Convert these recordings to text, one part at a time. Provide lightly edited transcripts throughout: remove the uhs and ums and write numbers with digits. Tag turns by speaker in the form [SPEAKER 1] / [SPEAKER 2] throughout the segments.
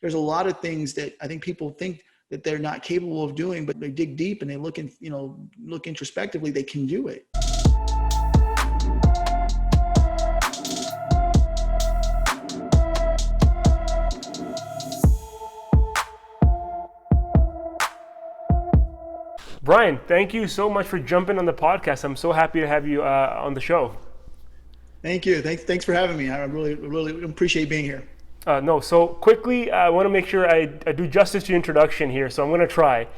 [SPEAKER 1] there's a lot of things that I think people think that they're not capable of doing, but they dig deep and they look introspectively, they can do it.
[SPEAKER 2] Brian, thank you so much for jumping on the podcast. I'm so happy to have you on the show.
[SPEAKER 1] Thank you. Thanks for having me. I really appreciate being here.
[SPEAKER 2] So quickly, I want to make sure I do justice to your introduction here, so I'm going to try.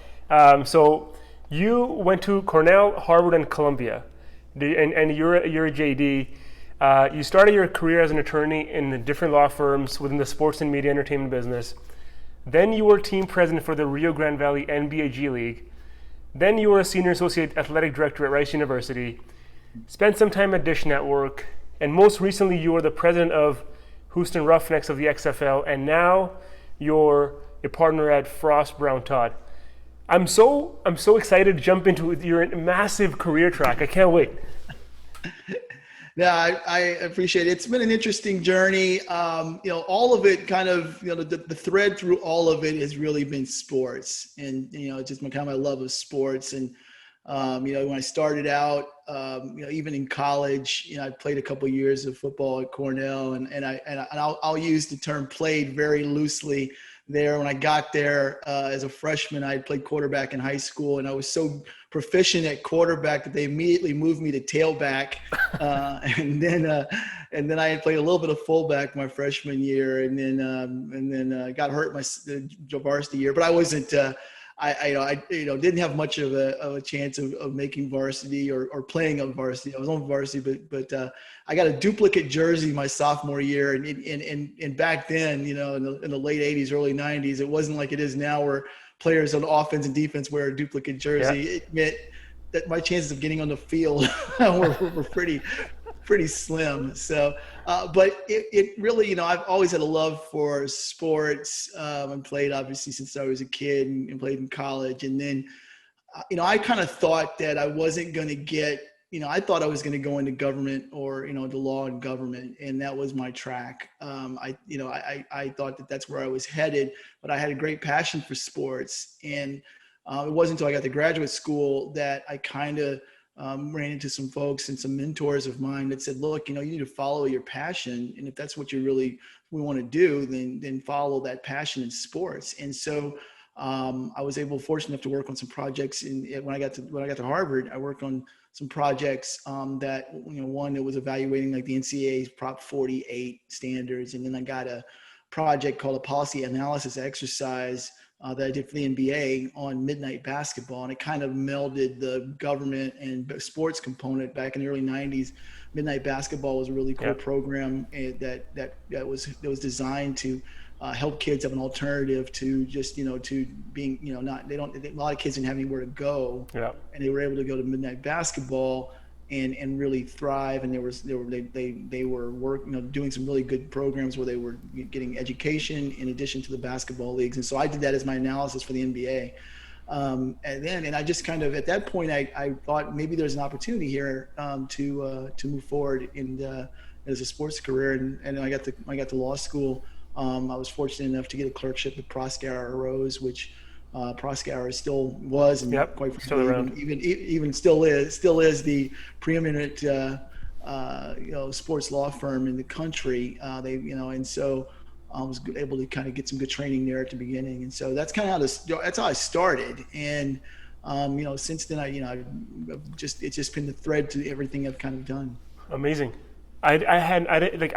[SPEAKER 2] So you went to Cornell, Harvard, and Columbia, and you're a JD. You started your career as an attorney in different law firms within the sports and media entertainment business. Then you were team president for the Rio Grande Valley NBA G League. Then you were a senior associate athletic director at Rice University, spent some time at Dish Network, and most recently you were the president of Houston Roughnecks of the XFL, and now you're a partner at Frost Brown Todd. I'm so excited to jump into your massive career track. I can't wait.
[SPEAKER 1] Yeah, I appreciate it. It's been an interesting journey. All of it kind of, the thread through all of it has really been sports, and just my love of sports. And when I started out, even in college, I played a couple of years of football at Cornell, and I'll use the term played very loosely there. When I got there as a freshman, I had played quarterback in high school, and I was so proficient at quarterback that they immediately moved me to tailback, and then I had played a little bit of fullback my freshman year, and then got hurt my varsity year. But I wasn't. I didn't have much of a chance of making varsity or playing on varsity. I was on varsity, but I got a duplicate jersey my sophomore year, and back then, in the late '80s, early '90s, it wasn't like it is now where players on offense and defense wear a duplicate jersey. Yeah. It meant that my chances of getting on the field were pretty slim. So, but it really, I've always had a love for sports. I played obviously since I was a kid and played in college. And then, I kind of thought that I wasn't going to get, I thought I was going to go into government or, into law and government. And that was my track. I thought that that's where I was headed, but I had a great passion for sports. And it wasn't until I got to graduate school that I kind of ran into some folks and some mentors of mine that said, look, you need to follow your passion. And if that's what you really want to do, then follow that passion in sports. And so I was fortunate enough to work on some projects. When I got to Harvard, I worked on some projects that, one that was evaluating like the NCAA's Prop 48 standards. And then I got a project called a policy analysis exercise that I did for the NBA on midnight basketball, and it kind of melded the government and sports component. Back in the early '90s, midnight basketball was a really cool program that was designed to help kids have an alternative to just to being a lot of kids didn't have anywhere to go, and they were able to go to midnight basketball and really thrive. And they were working, doing some really good programs where they were getting education in addition to the basketball leagues. And so I did that as my analysis for the NBA. And I just kind of, at that point, I thought maybe there's an opportunity here to move forward as a sports career. And I got to law school. I was fortunate enough to get a clerkship at Proskauer Rose, which Proskauer still was, and quite frankly, even still is the preeminent sports law firm in the country. And so I was able to kind of get some good training there at the beginning, and so that's kind of that's how I started. And since then, it's just been the thread to everything I've kind of done.
[SPEAKER 2] Amazing. I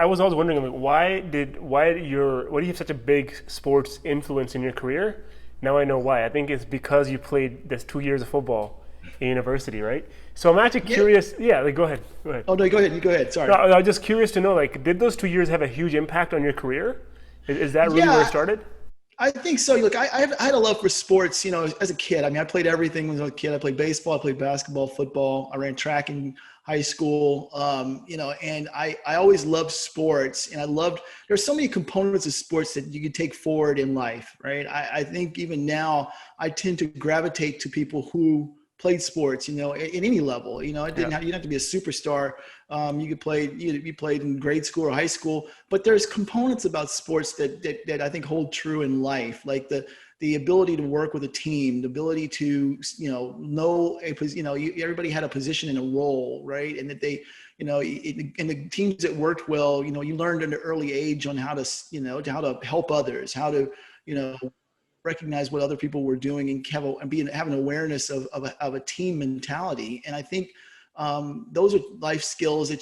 [SPEAKER 2] was always wondering, like, why do you have such a big sports influence in your career? Now I know why. I think it's because you played this 2 years of football in university, right? So I'm actually curious. Yeah, go ahead.
[SPEAKER 1] Oh no, go ahead. You go ahead. Sorry.
[SPEAKER 2] No, I was just curious to know, like, did those 2 years have a huge impact on your career? Is that really where it started?
[SPEAKER 1] I think so. Look, I had a love for sports, as a kid. I mean, I played everything when I was a kid. I played baseball, I played basketball, football. I ran track in high school, and I always loved sports. And there's so many components of sports that you could take forward in life, right? I think even now I tend to gravitate to people who played sports, at any level. It didn't
[SPEAKER 2] Yeah.
[SPEAKER 1] you didn't have to be a superstar. You could play, you played in grade school or high school, but there's components about sports that I think hold true in life, like the ability to work with a team, the ability to, everybody had a position and a role, right? And that they, in the teams that worked well, you learned at an early age on how to help others, how to, recognize what other people were doing and have an awareness of a team mentality. And I think those are life skills that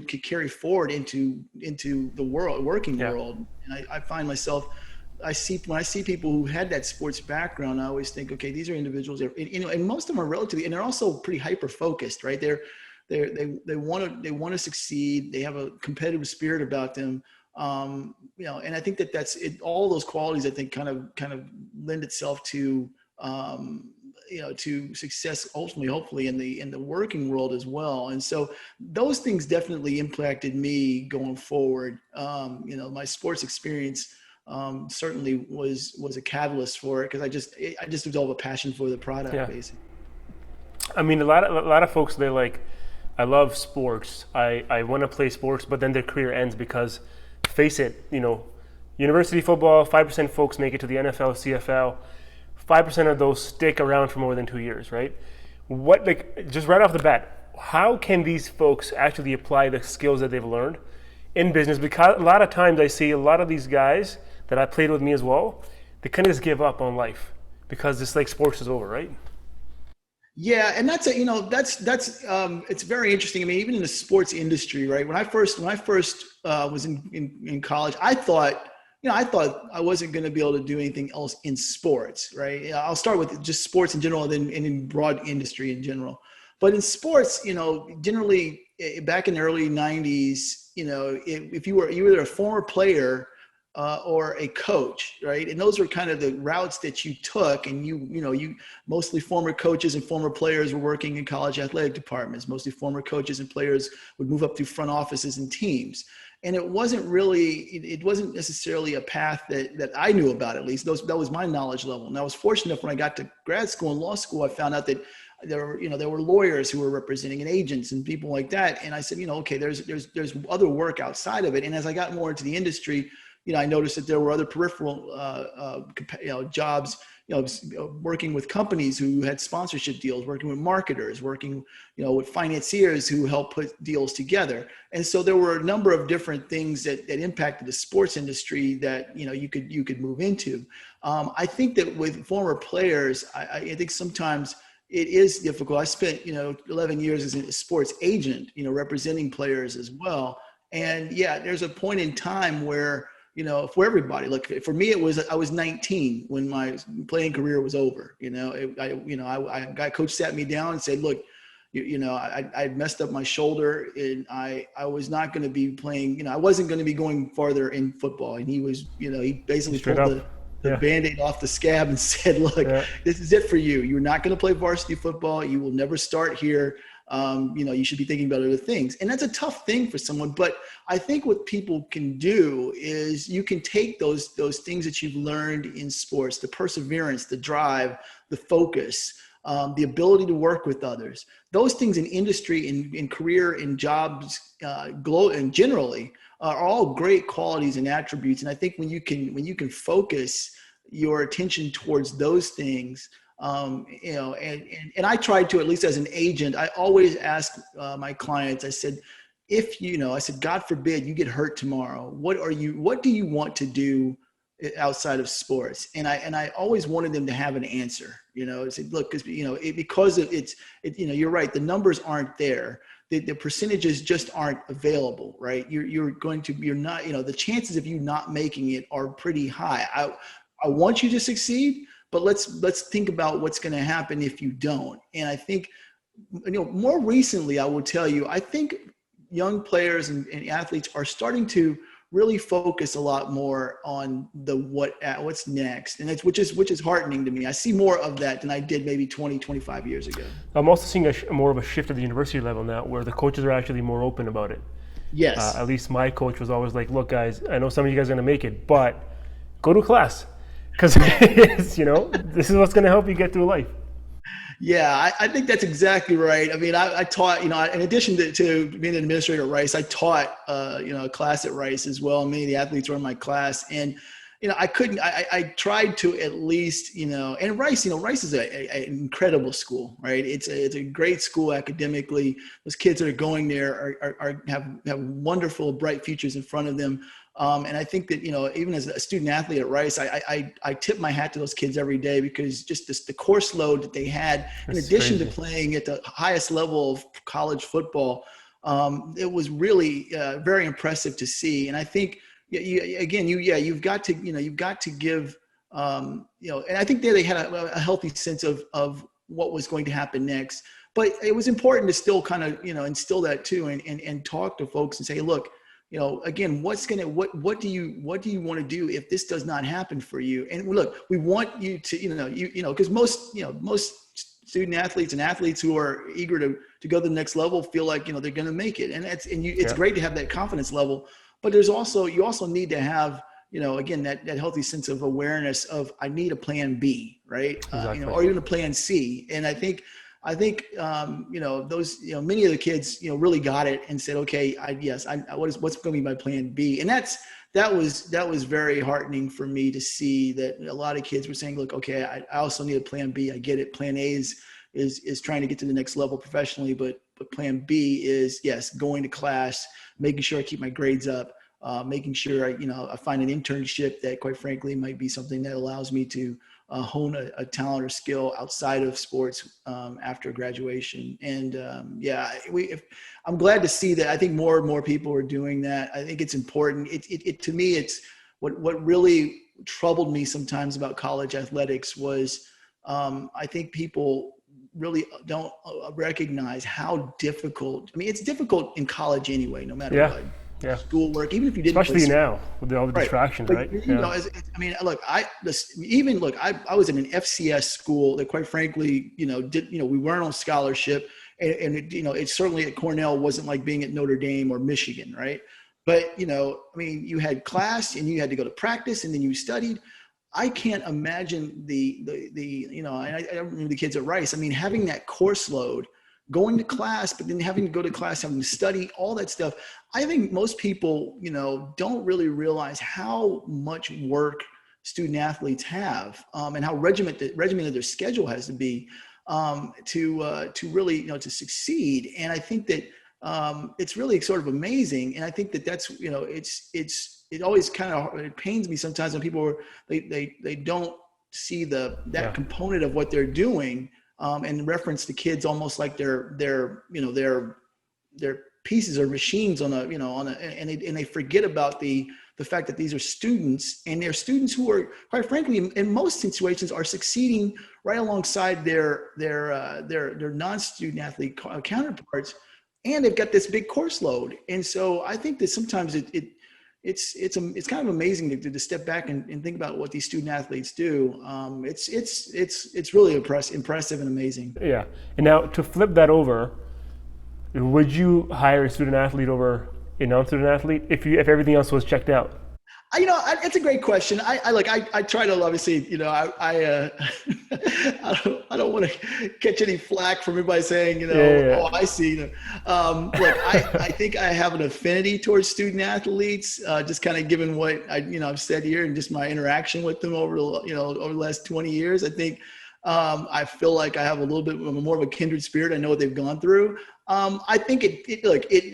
[SPEAKER 1] could carry forward into the working world. And I find myself, when I see people who had that sports background, I always think, okay, these are individuals that, and most of them are relatively, and they're also pretty hyper focused, right? They want to succeed. They have a competitive spirit about them. And I think that's it. All those qualities, I think, kind of lend itself to, to success ultimately, hopefully in the working world as well. And so those things definitely impacted me going forward. My sports experience certainly was a catalyst for it, because I just developed a passion for the product, basically.
[SPEAKER 2] I mean, a lot of folks, they're like, I love sports. I want to play sports, but then their career ends because, face it, university football, 5% folks make it to the NFL, CFL. 5% of those stick around for more than 2 years, right? Just right off the bat, how can these folks actually apply the skills that they've learned in business? Because a lot of times I see a lot of these guys that I played with me as well, they kind of just give up on life because it's like sports is over, right?
[SPEAKER 1] Yeah, and that's it's very interesting. I mean, even in the sports industry, right? When I first was in college, I thought I wasn't going to be able to do anything else in sports, right? I'll start with just sports in general, and then in broad industry in general. But in sports, generally back in the early '90s, if you were either a former player or a coach, right? And those were kind of the routes that you took. And you mostly former coaches and former players were working in college athletic departments. Mostly former coaches and players would move up through front offices and teams. And it wasn't necessarily a path that I knew about, at least. That was my knowledge level. And I was fortunate enough when I got to grad school and law school, I found out that there were lawyers who were representing and agents and people like that. And I said, okay, there's other work outside of it. And as I got more into the industry, I noticed that there were other peripheral jobs, working with companies who had sponsorship deals, working with marketers, working, with financiers who help put deals together. And so there were a number of different things that impacted the sports industry that, you could move into. I think that with former players, I think sometimes it is difficult. I spent, 11 years as a sports agent, representing players as well. And yeah, there's a point in time where, for everybody, like for me, I was 19 when my playing career was over. Coach sat me down and said, look, I messed up my shoulder, and I was not going to be playing, I wasn't going to be going farther in football. And he was, he basically pulled the Band-Aid off the scab and said, look, this is it for you. You're not going to play varsity football. You will never start here. You should be thinking about other things. And that's a tough thing for someone. But I think what people can do is you can take those things that you've learned in sports, the perseverance, the drive, the focus, the ability to work with others, those things in industry, in career, in jobs, and generally are all great qualities and attributes. And I think when you can focus your attention towards those things, and I tried to, at least as an agent, I always ask my clients, I said, God forbid you get hurt tomorrow, what do you want to do outside of sports? And I always wanted them to have an answer, I said, look, you're right. The numbers aren't there. The percentages just aren't available, right? You're not, the chances of you not making it are pretty high. I want you to succeed, but let's think about what's going to happen if you don't. And I think, more recently, I will tell you, I think young players and athletes are starting to really focus a lot more on what's next. And which is heartening to me. I see more of that than I did maybe 20, 25 years ago.
[SPEAKER 2] I'm also seeing more of a shift at the university level now, where the coaches are actually more open about it.
[SPEAKER 1] Yes.
[SPEAKER 2] At least my coach was always like, look, guys, I know some of you guys are going to make it, but go to class. Because, this is what's going to help you get through life.
[SPEAKER 1] Yeah, I think that's exactly right. I mean, I taught, in addition to being an administrator at Rice, I taught, a class at Rice as well. Many of the athletes were in my class, and I couldn't. I tried to at least, and Rice, Rice is an incredible school, right? It's a great school academically. Those kids that are going there have wonderful, bright futures in front of them. And I think that, even as a student athlete at Rice, I tip my hat to those kids every day, because just the course load that they had, in addition to playing at the highest level of college football, it was really very impressive to see. And I think, you've got to give, and I think they had a healthy sense of what was going to happen next. But it was important to still kind of, instill that too, and talk to folks and say, hey, look, again, what do you want to do if this does not happen for you? And look, we want you to, because most student athletes and athletes who are eager to go to the next level feel like, they're going to make it. And it's great to have that confidence level, but you also need to have, again, that healthy sense of awareness of, I need a plan B, right?
[SPEAKER 2] Exactly.
[SPEAKER 1] Or even a plan C. And I think, those, many of the kids, really got it and said, okay, what's going to be my plan B? And that was very heartening for me to see that a lot of kids were saying, look, okay, I also need a plan B. I get it. Plan A is trying to get to the next level professionally, but plan B is, yes, going to class, making sure I keep my grades up, making sure I find an internship that, quite frankly, might be something that allows me to hone a talent or skill outside of sports after graduation. And I'm glad to see that. I think more and more people are doing that. I think it's important. To me, it's what really troubled me sometimes about college athletics was I think people really don't recognize how difficult. I mean, it's difficult in college anyway, no matter what.
[SPEAKER 2] Yeah.
[SPEAKER 1] Schoolwork, even if you didn't,
[SPEAKER 2] especially now with all the distractions,
[SPEAKER 1] but,
[SPEAKER 2] right?
[SPEAKER 1] Look, I was in an FCS school that, quite frankly, we weren't on scholarship, and it certainly at Cornell wasn't like being at Notre Dame or Michigan, right? But you had class and you had to go to practice and then you studied. I can't imagine and I remember the kids at Rice. I mean, having that course load, going to class, but then having to go to class, having to study, all that stuff. I think most people, don't really realize how much work student athletes have, and how regimented their schedule has to be to really, to succeed. And I think that it's really sort of amazing. And I think that that's, it always it pains me sometimes when people they don't see that component of what they're doing. And reference the kids almost like they're pieces or machines and they forget about the fact that these are students, and they're students who are, quite frankly, in most situations, are succeeding right alongside their non-student athlete counterparts, and they've got this big course load. And so I think that sometimes it's kind of amazing to step back and think about what these student athletes do. It's really impressive and amazing.
[SPEAKER 2] Yeah. And now, to flip that over, would you hire a student athlete over a non-student athlete if everything else was checked out?
[SPEAKER 1] It's a great question. I try to, obviously, I don't want to catch any flack from everybody saying, oh, I see. Look, I think I have an affinity towards student athletes, just kind of given what I've said here and just my interaction with them over the last 20 years. I think I feel like I have a little bit more of a kindred spirit. I know what they've gone through. I think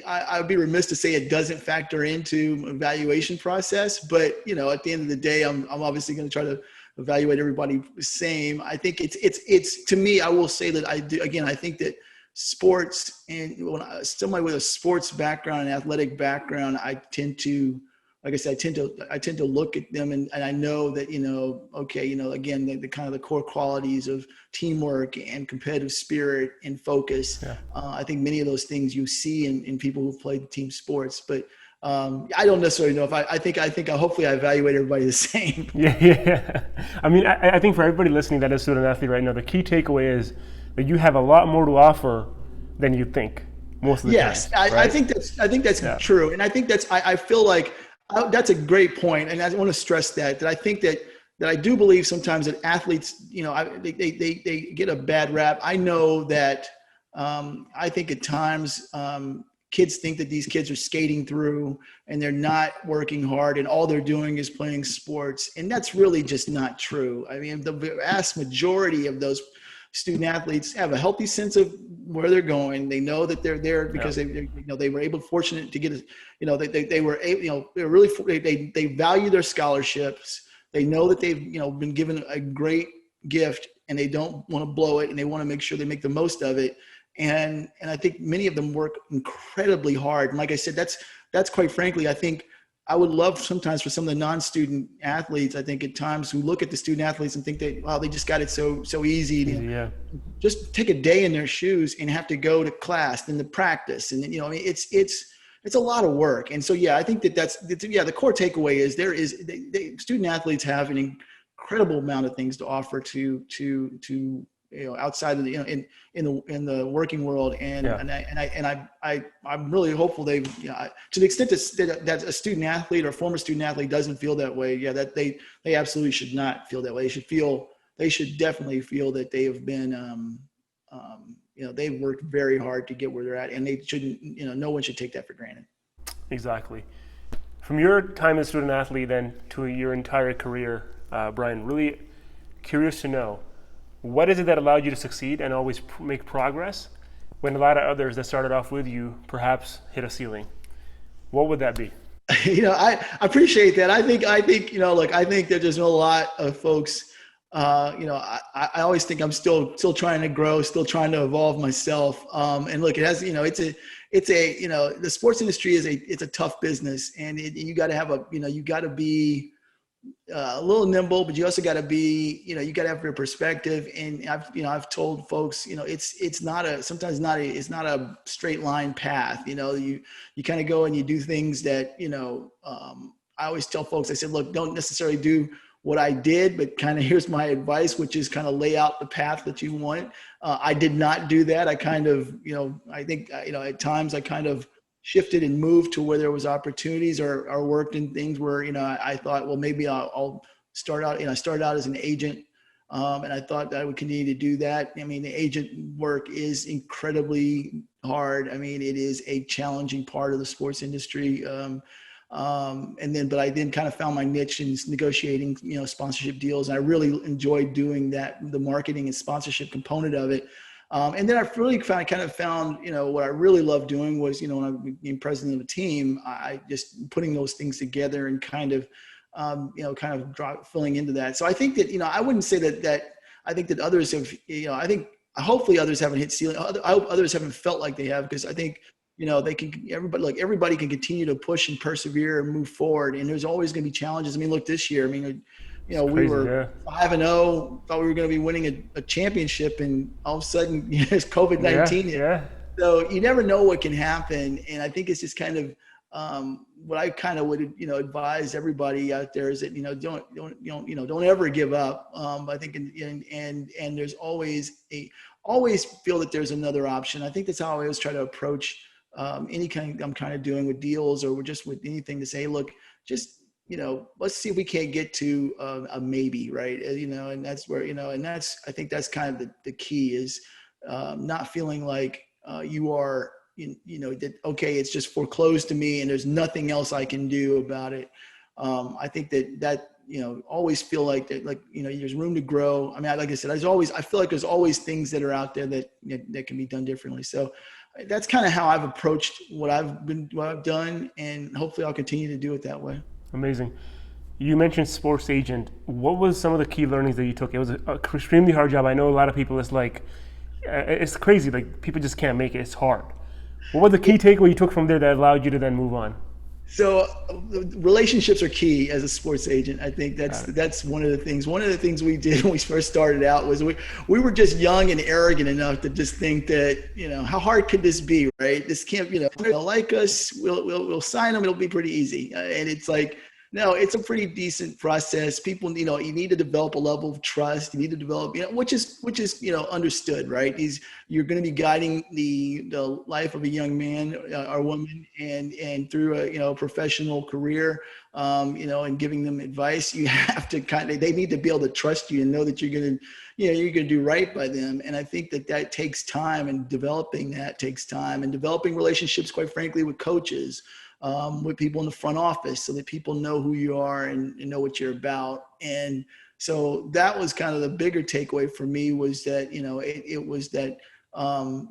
[SPEAKER 1] I would be remiss to say it doesn't factor into evaluation process, but at the end of the day, I'm obviously going to try to evaluate everybody the same. I think it's to me, I will say that I do. Again, I think that sports, and somebody with a sports background and athletic background, I tend to, like I said, I tend to look at them and I know that, again, the kind of the core qualities of teamwork and competitive spirit and focus. Yeah. I think many of those things you see in people who've played team sports, but I don't necessarily know if I think hopefully I evaluate everybody the same.
[SPEAKER 2] Yeah. I mean, I think for everybody listening that is a student athlete right now, the key takeaway is that you have a lot more to offer than you think most of the time.
[SPEAKER 1] Yes, I think that's true. And I think I feel like, that's a great point, and I want to stress that I think that that I do believe sometimes that athletes, they get a bad rap. I know that I think at times kids think that these kids are skating through and they're not working hard and all they're doing is playing sports. And that's really just not true. I mean, the vast majority of those student athletes have a healthy sense of where they're going. They know that they're there because they were fortunate to get, they value their scholarships. They know that they've, been given a great gift and they don't want to blow it and they want to make sure they make the most of it. And I think many of them work incredibly hard. And like I said, that's quite frankly, I think I would love sometimes for some of the non-student athletes, I think at times who look at the student athletes and think that, wow, they just got it so easy.
[SPEAKER 2] Yeah.
[SPEAKER 1] Just take a day in their shoes and have to go to class, then to practice. And it's a lot of work. And so, yeah, I think that's the core takeaway is student athletes have an incredible amount of things to offer to outside of the in the working world, and I'm really hopeful to the extent that a student athlete or former student athlete doesn't feel that way, that they absolutely should not feel that way. They should definitely feel that they have been they've worked very hard to get where they're at, and they shouldn't, no one should take that for granted.
[SPEAKER 2] Exactly. From your time as a student athlete then to your entire career, Brian, really curious to know, what is it that allowed you to succeed and always make progress when a lot of others that started off with you perhaps hit a ceiling? What would that be?
[SPEAKER 1] I appreciate that. I think I think that there's a lot of folks, I always think I'm still trying to grow, still trying to evolve myself. And look, it has, the sports industry it's a tough business, and you got to have you got to be a little nimble, but you also got to be, you got to have your perspective. And I've told folks, it's not a straight line path. You kind of go and you do things that, I always tell folks, I said, look, don't necessarily do what I did, but kind of here's my advice, which is kind of lay out the path that you want. I did not do that. I kind of, I think, at times I kind of shifted and moved to where there was opportunities or worked in things where, I thought, well, maybe I'll start out, I started out as an agent, and I thought that I would continue to do that. I mean, the agent work is incredibly hard. I mean, it is a challenging part of the sports industry. But I then kind of found my niche in negotiating, sponsorship deals. And I really enjoyed doing that, the marketing and sponsorship component of it. And then I really found, what I really loved doing was, when I became president of a team, I just putting those things together and kind of filling into that. So I think that, I wouldn't say that I think that others have, I think hopefully others haven't hit ceiling. I hope others haven't felt like they have, because I think, everybody can continue to push and persevere and move forward. And there's always going to be challenges. I mean, look, this year, we were 5-0, thought we were going to be winning a championship, and all of a sudden, it's COVID-19.
[SPEAKER 2] Yeah.
[SPEAKER 1] So you never know what can happen. And I think it's just kind of what I kind of would, advise everybody out there is that, don't ever give up. I think, and there's always feel that there's another option. I think that's how I always try to approach any kind I'm kind of doing with deals or just with anything, to say, look, just, let's see if we can't get to a maybe, right? And that's where, I think that's kind of the key is not feeling like you are, that, okay, it's just foreclosed to me and there's nothing else I can do about it. I think that, always feel like that, like, there's room to grow. I mean, like I said, I feel like there's always things that are out there that can be done differently. So that's kind of how I've approached what I've done, and hopefully I'll continue to do it that way.
[SPEAKER 2] Amazing. You mentioned sports agent. What was some of the key learnings that you took? It was an extremely hard job. I know a lot of people, it's crazy. Like, people just can't make it. It's hard. What was the key takeaway you took from there that allowed you to then move on?
[SPEAKER 1] So relationships are key as a sports agent. I think that's one of the things. One of the things we did when we first started out was we were just young and arrogant enough to just think that, how hard could this be, right? This can't, they'll like us, we'll sign them, it'll be pretty easy. And it's like, No, it's a pretty decent process. People, you need to develop a level of trust. You need to develop, which is understood, right? You're going to be guiding the life of a young man or woman, and through a professional career, and giving them advice. You have to they need to be able to trust you and know that you're going to do right by them. And I think that takes time, and developing that takes time, and developing relationships, quite frankly, with coaches, with people in the front office, so that people know who you are and know what you're about. And so that was kind of the bigger takeaway for me, was that, it was that,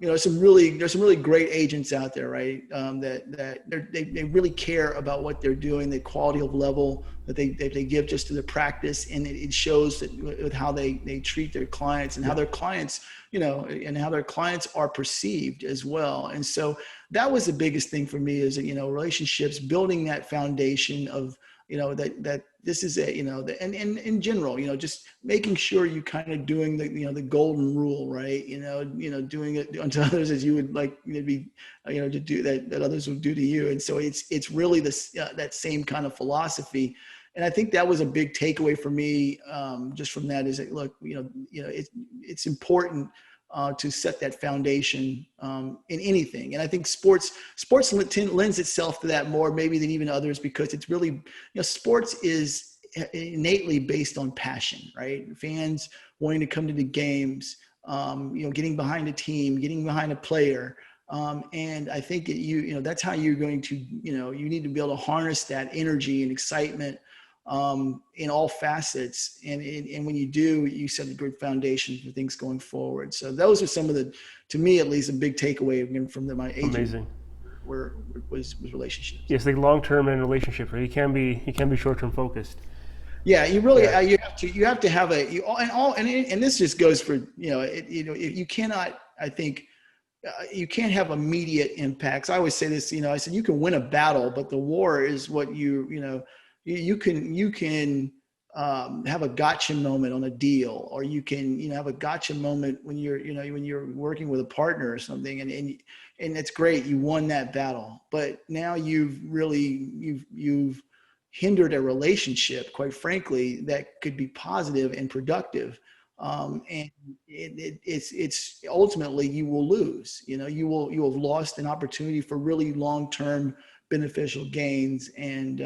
[SPEAKER 1] there's some really great agents out there, right? They really care about what they're doing, the quality of level that they give just to the practice. And it shows that with how they treat their clients, and how their clients, and how their clients are perceived as well. And so that was the biggest thing for me, is, relationships, building that foundation of, that this is and in general, just making sure you kind of doing the golden rule, right? Doing it unto others as you would like to be, to do that others will do to you. And so it's really this, that same kind of philosophy. And I think that was a big takeaway for me, just from that, is that, look, it's important to set that foundation in anything. And I think sports lends itself to that more maybe than even others, because it's really, sports is innately based on passion, right? Fans wanting to come to the games, getting behind a team, getting behind a player. And I think that that's how you're going to, you need to be able to harness that energy and excitement in all facets. And when you do, you set a good foundation for things going forward. So those are some of to me at least, a big takeaway from my agent.
[SPEAKER 2] Amazing.
[SPEAKER 1] Was relationships.
[SPEAKER 2] Yes, like long-term and relationships, right? You can be short-term focused.
[SPEAKER 1] Yeah, you really, you have to have and this just goes for, you cannot, I think, you can't have immediate impacts. I always say this, I said, you can win a battle, but the war is what you can have a gotcha moment on a deal, or you can, have a gotcha moment when you're working with a partner or something, and it's great. You won that battle, but now you've hindered a relationship, quite frankly, that could be positive and productive. And it's ultimately you will lose, you will have lost an opportunity for really long-term beneficial gains. And,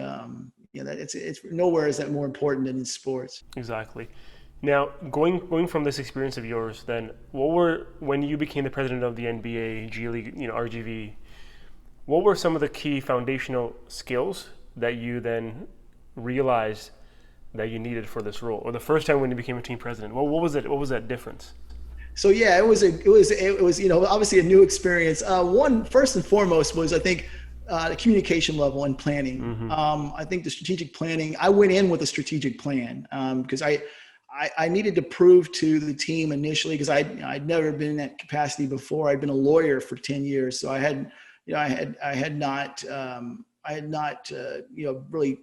[SPEAKER 1] it's nowhere is that more important than in sports.
[SPEAKER 2] Exactly. Now, going from this experience of yours, then when you became the president of the NBA G League, RGV, what were some of the key foundational skills that you then realized that you needed for this role, or the first time when you became a team president? What was it? What was that difference?
[SPEAKER 1] So yeah, it was obviously a new experience. One, first and foremost, was, I think, the communication level and planning.
[SPEAKER 2] Mm-hmm.
[SPEAKER 1] I think the strategic planning, I went in with a strategic plan, because I needed to prove to the team initially, because I'd never been in that capacity before. I'd been a lawyer for 10 years. So I had not really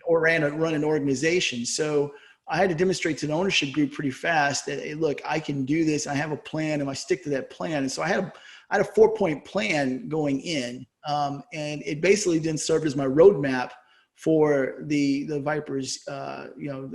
[SPEAKER 1] run an organization. So I had to demonstrate to the ownership group pretty fast that, hey, look, I can do this. I have a plan, and I stick to that plan. And so I had a 4-point plan going in. And it basically then served as my roadmap for the Vipers,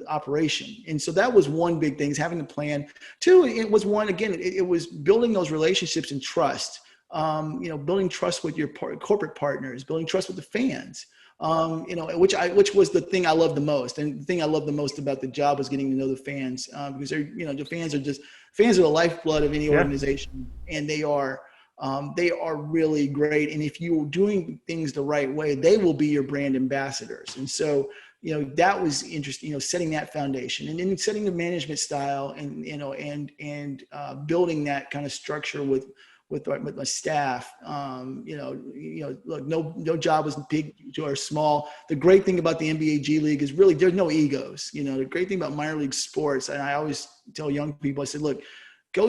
[SPEAKER 1] operation. And so that was one big thing, is having a plan. Two, it was it was building those relationships and trust, building trust with your corporate partners, building trust with the fans, which was the thing I loved the most. And the thing I loved the most about the job was getting to know the fans, because they're, the fans are the lifeblood of any organization, and they are really great. And if you're doing things the right way, they will be your brand ambassadors. And so, that was interesting, setting that foundation, and then setting the management style, and, building that kind of structure with my staff. Look, no job was big or small. The great thing about the NBA G League is really there's no egos. The great thing about minor league sports, and I always tell young people, I said, look, go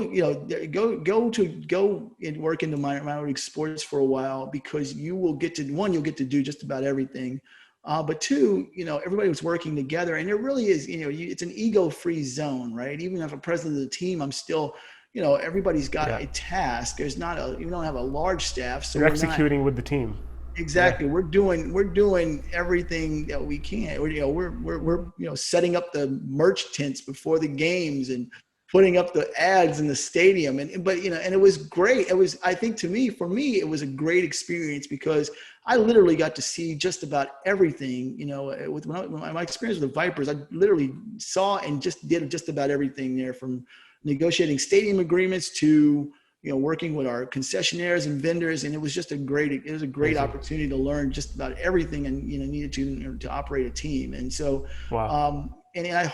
[SPEAKER 1] and work into minor league sports for a while, because you'll get to do just about everything. But two, everybody was working together, and it really is, it's an ego-free zone, right? Even if I'm president of the team, I'm still, everybody's got a task. You don't have a large staff. So
[SPEAKER 2] you're executing with the team.
[SPEAKER 1] Exactly. We're doing everything that we can. We're setting up the merch tents before the games and putting up the ads in the stadium. And it was great. I think for me, it was a great experience because I literally got to see just about everything. When my experience with the Vipers, I literally saw and just did just about everything there, from negotiating stadium agreements to working with our concessionaires and vendors. And it was a great
[SPEAKER 2] Amazing.
[SPEAKER 1] opportunity to learn just about everything and, needed to operate a team. And so,
[SPEAKER 2] Wow.
[SPEAKER 1] and I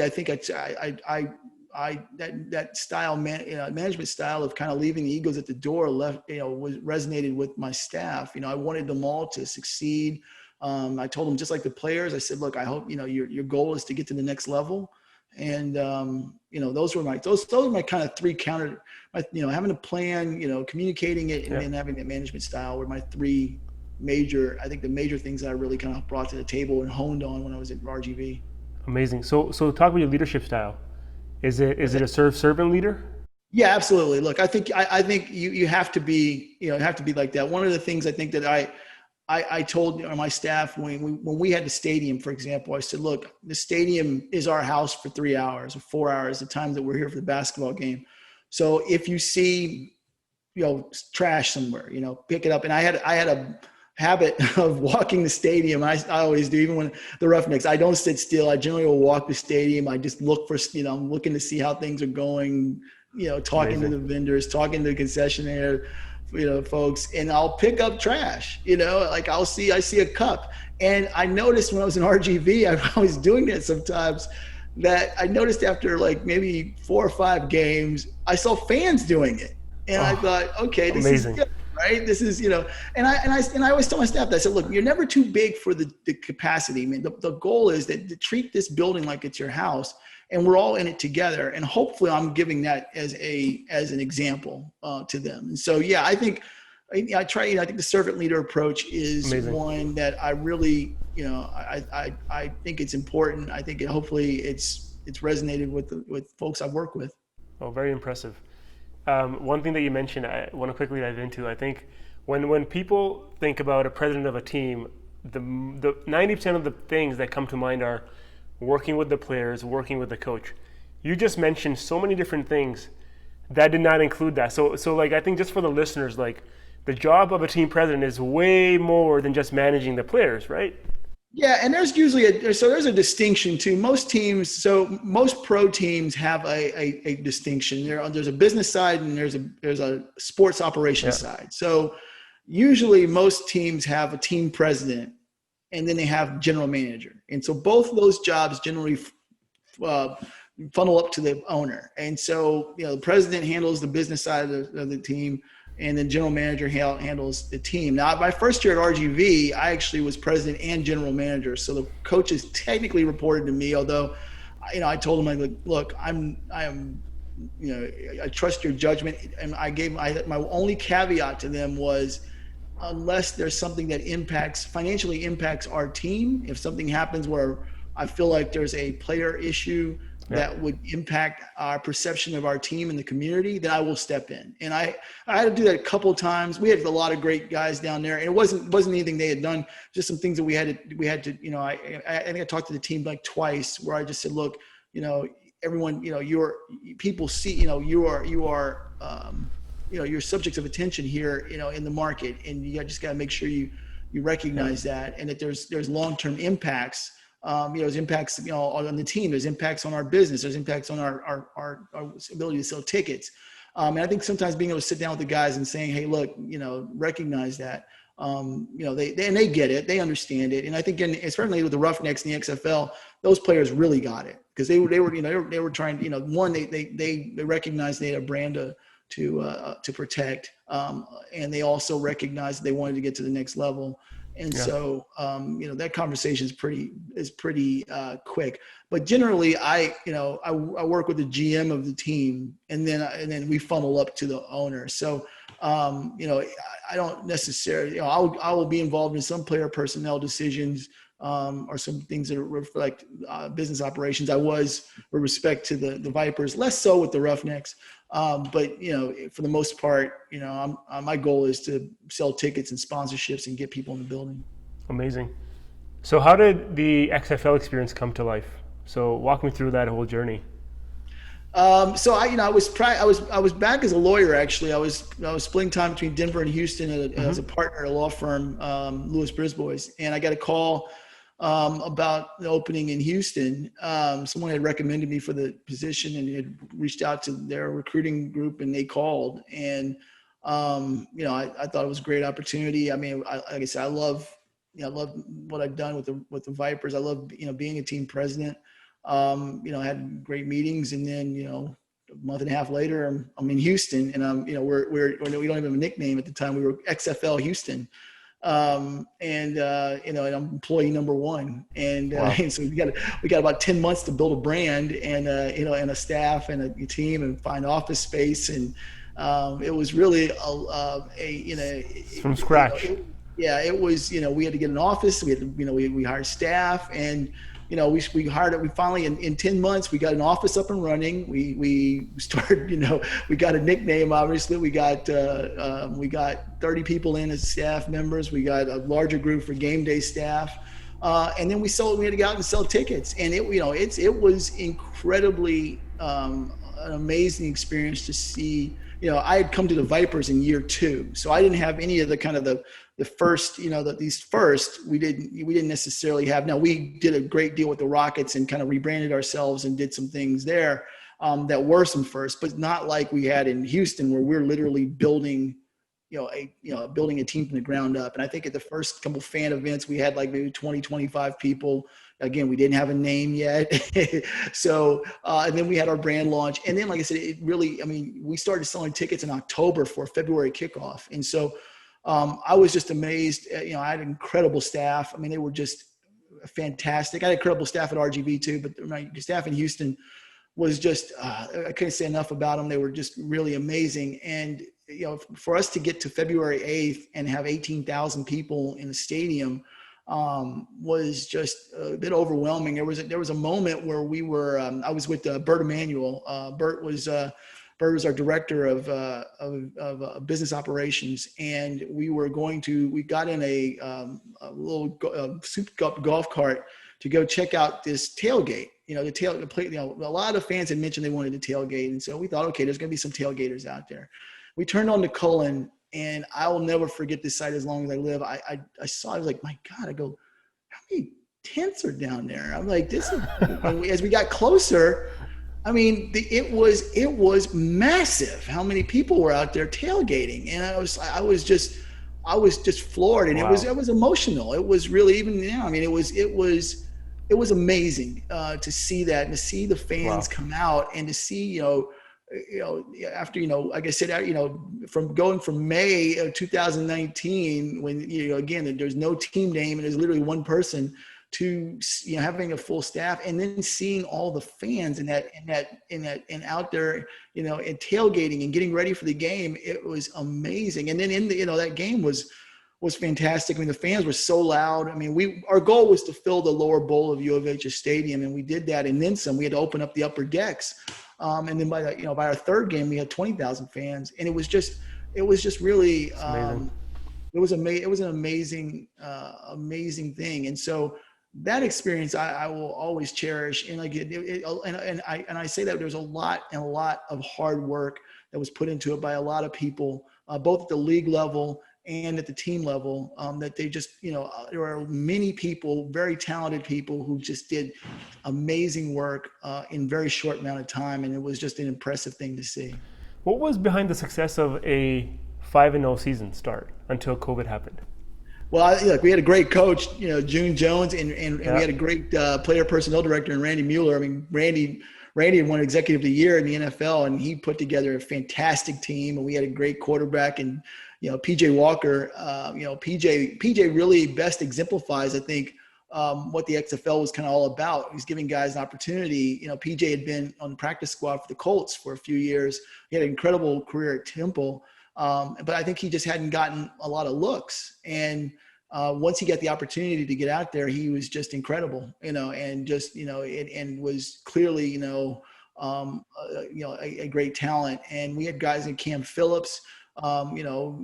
[SPEAKER 1] think that style, management style of kind of leaving the egos at the door resonated with my staff. I wanted them all to succeed. I told them, just like the players, I said, look, I hope, your goal is to get to the next level. And, those were my kind of three having a plan, communicating it, and then having that management style were my three major things that I really kind of brought to the table and honed on when I was at RGV.
[SPEAKER 2] Amazing. So talk about your leadership style. Is it a servant leader?
[SPEAKER 1] Yeah, absolutely. Look, I think you have to be, have to be like that. One of the things I think that I told my staff when we had the stadium, for example, I said, look, the stadium is our house for 3 hours or 4 hours, the time that we're here for the basketball game. So if you see, trash somewhere, pick it up. And I had a habit of walking the stadium. I always do, even when the Roughnecks, I don't sit still. I generally will walk the stadium. I just look for, I'm looking to see how things are going, talking
[SPEAKER 2] Amazing.
[SPEAKER 1] to the vendors, talking to the concessionaire, folks, and I'll pick up trash, like I see a cup. And I noticed when I was in RGV, I was doing that sometimes, that I noticed after like maybe 4 or 5 games, I saw fans doing it. And I thought, okay, this is
[SPEAKER 2] Amazing.
[SPEAKER 1] good, right? This is, and I always tell my staff that. I said, look, you're never too big for the capacity. I mean, the goal is to treat this building like it's your house, and we're all in it together. And hopefully I'm giving that as an example to them. And so, yeah, I think I think the servant leader approach is
[SPEAKER 2] Amazing.
[SPEAKER 1] one that I really, I think it's important. I think hopefully it's resonated with folks I've worked with.
[SPEAKER 2] Oh, very impressive. One thing that you mentioned, I want to quickly dive into. I think when people think about a president of a team, the 90% of the things that come to mind are working with the players, working with the coach. You just mentioned so many different things that did not include that. So like, I think just for the listeners, like, the job of a team president is way more than just managing the players, right?
[SPEAKER 1] Yeah, and there's usually there's a distinction too. Most teams, most pro teams have a distinction. There's a business side and there's a sports operations side. So usually most teams have a team president and then they have general manager. And so both of those jobs generally funnel up to the owner. And so, the president handles the business side of the team, and then general manager handles the team. Now, my first year at RGV, I actually was president and general manager. So the coaches technically reported to me, although, I told them, look, I trust your judgment. And my only caveat to them was, unless there's something that financially impacts our team, if something happens where I feel like there's a player issue that would impact our perception of our team in the community, then I will step in. And I had to do that a couple of times. We had a lot of great guys down there, and it wasn't anything they had done, just some things that we had to, I think I talked to the team like twice, where I just said, look, everyone, people see, you are you're subjects of attention here, in the market, and you just got to make sure you recognize that, and that there's long-term impacts. There's impacts, on the team. There's impacts on our business. There's impacts on our ability to sell tickets. And I think sometimes being able to sit down with the guys and saying, hey, look, recognize that, they get it, they understand it. And I think especially with the Roughnecks and the XFL, those players really got it, because they were trying, one, they recognized they had a brand to protect. And they also recognized they wanted to get to the next level. And so, that conversation is pretty quick. But generally, I work with the GM of the team, and then we funnel up to the owner. So, I don't necessarily, I will be involved in some player personnel decisions, or some things that reflect business operations. I was with respect to the Vipers, less so with the Roughnecks. But for the most part, my goal is to sell tickets and sponsorships and get people in the building.
[SPEAKER 2] Amazing. So how did the XFL experience come to life? So walk me through that whole journey.
[SPEAKER 1] So I was back as a lawyer. Actually, I was splitting time between Denver and Houston as a partner at a law firm, Lewis Brisbois, and I got a call about the opening in Houston. Someone had recommended me for the position and had reached out to their recruiting group, and they called. And I thought it was a great opportunity. I mean, like I said, I love what I've done with the Vipers. I love being a team president. I had great meetings, and then a month and a half later, I'm in Houston, and we don't even have a nickname at the time. We were XFL Houston, and I'm employee number one, and,
[SPEAKER 2] wow.
[SPEAKER 1] And so we got about 10 months to build a brand, and and a staff and a team, and find office space, and it was really
[SPEAKER 2] from scratch.
[SPEAKER 1] It was we had to get an office, we had to, we hired staff, and we hired it. We finally, in 10 months, we got an office up and running. We started, we got a nickname, obviously. We got 30 people in as staff members. We got a larger group for game day staff. And then we had to go out and sell tickets. And it was incredibly an amazing experience to see. I had come to the Vipers in year 2, so I didn't have any of the kind of the first, these first, we didn't necessarily have. Now, we did a great deal with the Rockets and kind of rebranded ourselves and did some things there that were some first, but not like we had in Houston, where we're literally building, building a team from the ground up. And I think at the first couple fan events, we had like maybe 20, 25 people. Again, we didn't have a name yet. So, and then we had our brand launch. And then, like I said, we started selling tickets in October for February kickoff. And so, I was just amazed. I had incredible staff. I mean, they were just fantastic. I had incredible staff at RGV too, but my staff in Houston was just, I couldn't say enough about them. They were just really amazing. And, for us to get to February 8th and have 18,000 people in the stadium was just a bit overwhelming. There was a moment where we were, I was with Bert Emanuel. Bert was our director of business operations, and we got in a little souped up golf cart to go check out this tailgate. A lot of fans had mentioned they wanted to tailgate, and so we thought, okay, there's going to be some tailgaters out there. We turned on to Cullen, and I will never forget this site as long as I live. I saw, I was like, my God, I go, how many tents are down there? I'm like, this is. As we got closer, I mean, it was massive how many people were out there tailgating, and I was just floored, and wow. It was emotional. It was really, even now, I mean, it was amazing to see that, and to see the fans wow. come out, and to see after like I said, from going from May of 2019, when again there's no team name and there's literally one person, to having a full staff, and then seeing all the fans and out there, and tailgating and getting ready for the game. It was amazing. And then in the, that game was fantastic. I mean, the fans were so loud. I mean, our goal was to fill the lower bowl of U of H's stadium, and we did that. And then some. We had to open up the upper decks. And then by our third game, we had 20,000 fans, and it was just really, it was an amazing thing. And so that experience I will always cherish. And I say that there's a lot of hard work that was put into it by a lot of people, both at the league level and at the team level, that they just, there are many people, very talented people, who just did amazing work in very short amount of time. And it was just an impressive thing to see.
[SPEAKER 2] What was behind the success of a 5-0 season start until COVID happened?
[SPEAKER 1] Well, we had a great coach, June Jones, and we had a great player personnel director in Randy Mueller. I mean, Randy won Executive of the Year in the NFL, and he put together a fantastic team. And we had a great quarterback, and PJ Walker. PJ really best exemplifies, I think, what the XFL was kind of all about. He's giving guys an opportunity. PJ had been on the practice squad for the Colts for a few years. He had an incredible career at Temple. But I think he just hadn't gotten a lot of looks. And once he got the opportunity to get out there, he was just incredible, and just, and was clearly, a great talent. And we had guys like Cam Phillips,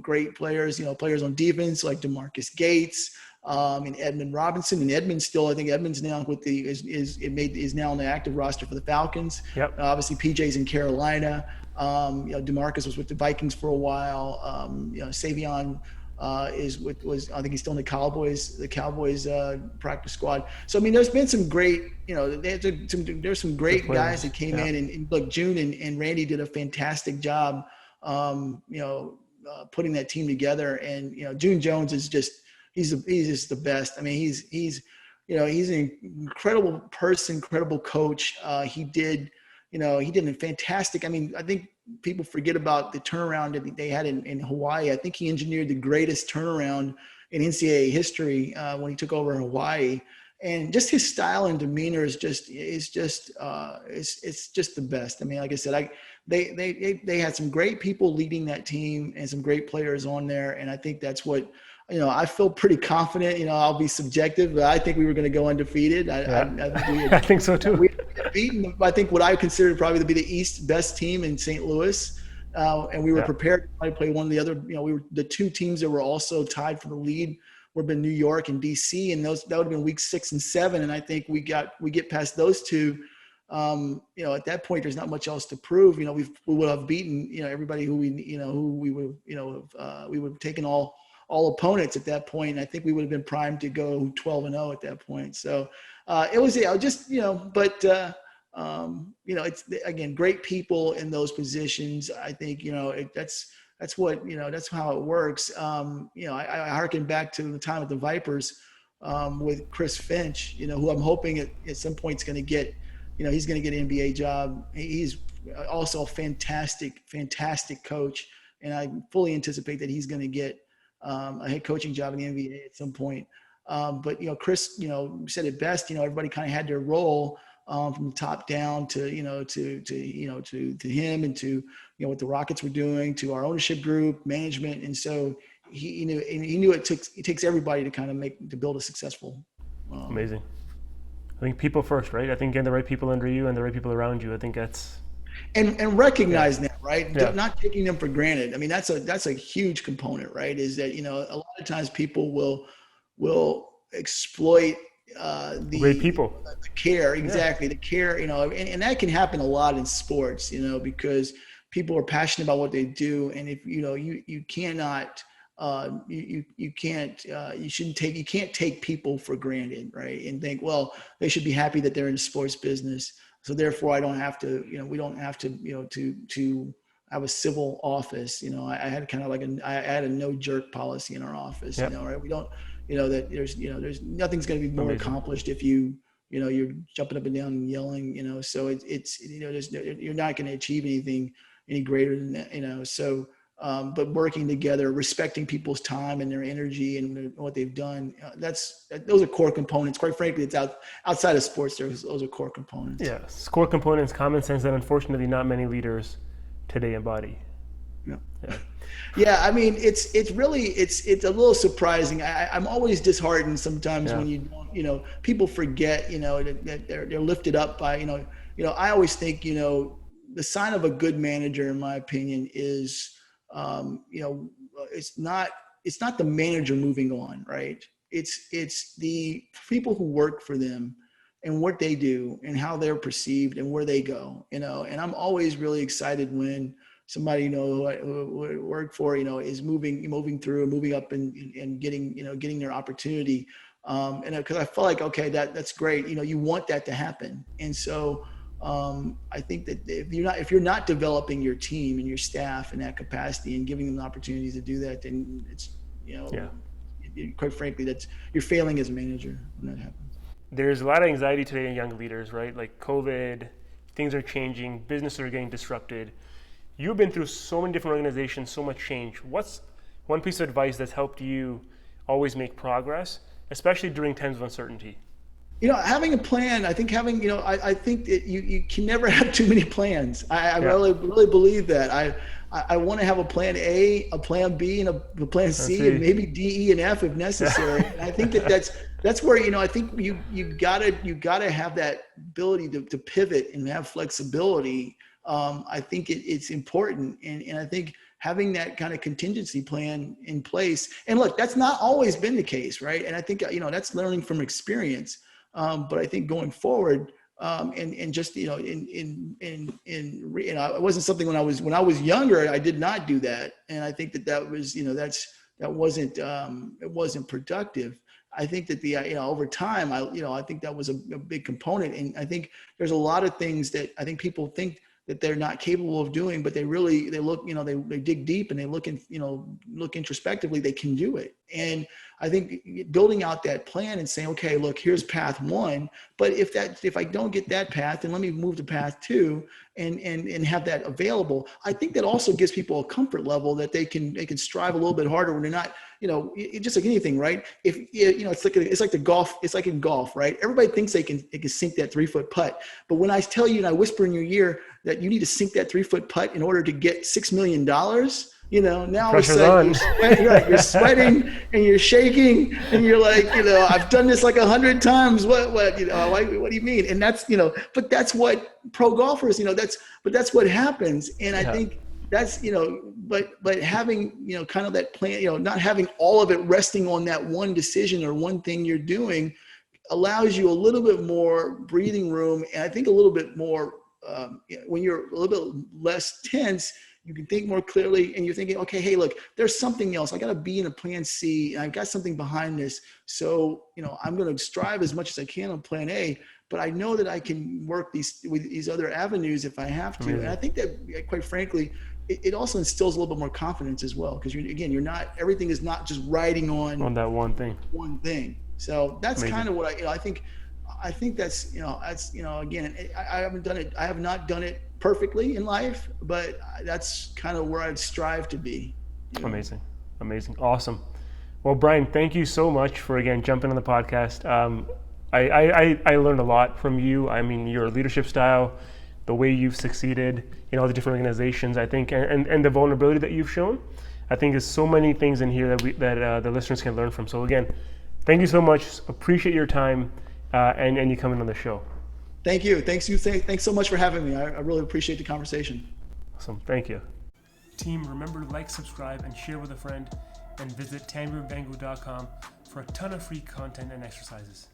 [SPEAKER 1] great players, players on defense like DeMarcus Gates, and Edmund Robinson. And I think Edmund's now with is now on the active roster for the Falcons.
[SPEAKER 2] Yep.
[SPEAKER 1] Obviously PJ's in Carolina. DeMarcus was with the Vikings for a while. Savion was I think he's still in the Cowboys practice squad. So I mean, there's been some great, there's some great guys that came in, and look, June and Randy did a fantastic job, putting that team together. And June Jones is just he's just the best. I mean, he's an incredible person, incredible coach. He did a fantastic. I mean, I think people forget about the turnaround that they had in Hawaii. I think he engineered the greatest turnaround in NCAA history when he took over Hawaii. And just his style and demeanor is just the best. I mean, like I said, they had some great people leading that team and some great players on there. And I think that's what, I feel pretty confident. I'll be subjective, but I think we were going to go undefeated.
[SPEAKER 2] I think so too.
[SPEAKER 1] We had beaten, I think, what I considered probably to be the East best team in St. Louis, and we were prepared to play one of the other. We were the two teams that were also tied for the lead. Would have been New York and DC, and that would have been weeks 6 and 7. And I think we get past those two. At that point, there's not much else to prove. We would have beaten everybody who we would have taken all opponents at that point. And I think we would have been primed to go 12-0 at that point. So it was just, it's, again, great people in those positions. I think, that's how it works. I harken back to the time at the Vipers with Chris Finch, who I'm hoping at some point is going to get, he's going to get an NBA job. He's also a fantastic coach. And I fully anticipate that he's going to get a head coaching job in the NBA at some point. But Chris, said it best. Everybody kind of had their role from the top down to him, and to what the Rockets were doing, to our ownership group, management, and so he knew it takes everybody to kind of build a successful.
[SPEAKER 2] Amazing. I think people first, right? I think getting the right people under you and the right people around you. I think that's.
[SPEAKER 1] And recognizing that, right? Yeah. Not taking them for granted. I mean, that's a huge component, right? Is that, a lot of times people will exploit the
[SPEAKER 2] great people,
[SPEAKER 1] the care, exactly. The care, and that can happen a lot in sports, because people are passionate about what they do. And if, you cannot, you can't take people for granted, right? And think, well, they should be happy that they're in the sports business. So therefore, I don't have to, we don't have to, to have a civil office. I had kind of like I had a no jerk policy in our office.
[SPEAKER 2] Yep.
[SPEAKER 1] Right? We don't, that there's nothing's going to be more accomplished if you're jumping up and down and yelling. So it's you're not going to achieve anything any greater than that. So. But working together, respecting people's time and their energy and what they've done, those are core components. Quite frankly, it's outside of sports. Those are core components.
[SPEAKER 2] Yeah, core components, common sense that unfortunately not many leaders today embody.
[SPEAKER 1] Yeah. I mean, it's really a little surprising. I'm always disheartened sometimes when you don't, people forget, that they're lifted up by, I always think, the sign of a good manager, in my opinion, is. It's not the manager moving on, right? It's the people who work for them and what they do and how they're perceived and where they go, and I'm always really excited when somebody, who I work for, is moving through, moving up and getting their opportunity. And because I feel like, okay, that's great. You want that to happen. And so, I think that if you're not developing your team and your staff in that capacity and giving them the opportunities to do that, then it's, quite frankly, you're failing as a manager when that happens.
[SPEAKER 2] There's a lot of anxiety today in young leaders, right? Like COVID, things are changing, businesses are getting disrupted. You've been through so many different organizations, so much change. What's one piece of advice that's helped you always make progress, especially during times of uncertainty?
[SPEAKER 1] Having a plan, I think I think that you can never have too many plans. I really, really believe that. I want to have a plan A, a plan B, and a plan C, and maybe D, E, and F if necessary. And I think that's where, I think you gotta have that ability to pivot and have flexibility. I think it's important, and I think having that kind of contingency plan in place. And look, that's not always been the case, right? And I think that's learning from experience. But I think going forward, and just it wasn't something when I was younger. I did not do that, and I think that was that wasn't productive. I think that over time, I think that was a big component, and I think there's a lot of things that I think people think that they're not capable of doing, but they look, they dig deep and they look introspectively, they can do it. And I think building out that plan and saying, okay, look, here's path one, but if I don't get that path, then let me move to path two and have that available. I think that also gives people a comfort level that they can strive a little bit harder when they're not, just like anything, right? If it's like in golf, right? Everybody thinks they can sink that 3-foot putt, but when I tell you and I whisper in your ear that you need to sink that 3-foot putt in order to get $6 million, now
[SPEAKER 2] pressure's on.
[SPEAKER 1] You're sweating and you're shaking and you're like, I've done this like 100 times. What do you mean? And that's, but that's what pro golfers, that's what happens. And I think that's, but having, kind of that plan, not having all of it resting on that one decision or one thing you're doing allows you a little bit more breathing room. And I think a little bit more, when you're a little bit less tense, you can think more clearly and you're thinking, okay, hey, look, there's something else. I got to be in a plan C and I've got something behind this. So, I'm going to strive as much as I can on plan A, but I know that I can work with these other avenues if I have to. Amazing. And I think that, quite frankly, it also instills a little bit more confidence as well. Cause everything is not just riding on
[SPEAKER 2] that one thing.
[SPEAKER 1] So that's
[SPEAKER 2] Amazing.
[SPEAKER 1] Kind of what I think that's, again, I haven't done it. I have not done it perfectly in life, but that's kind of where I'd strive to be.
[SPEAKER 2] Amazing. Awesome. Well, Brian, thank you so much for, again, jumping on the podcast. I learned a lot from you. I mean, your leadership style, the way you've succeeded in all the different organizations, I think, and the vulnerability that you've shown, I think there's so many things in here that the listeners can learn from. So again, thank you so much. Appreciate your time and you coming on the show.
[SPEAKER 1] Thank you. Thanks so much for having me. I really appreciate the conversation.
[SPEAKER 2] Awesome. Thank you. Team, remember to like, subscribe, and share with a friend, and visit tanvirbhangoo.com for a ton of free content and exercises.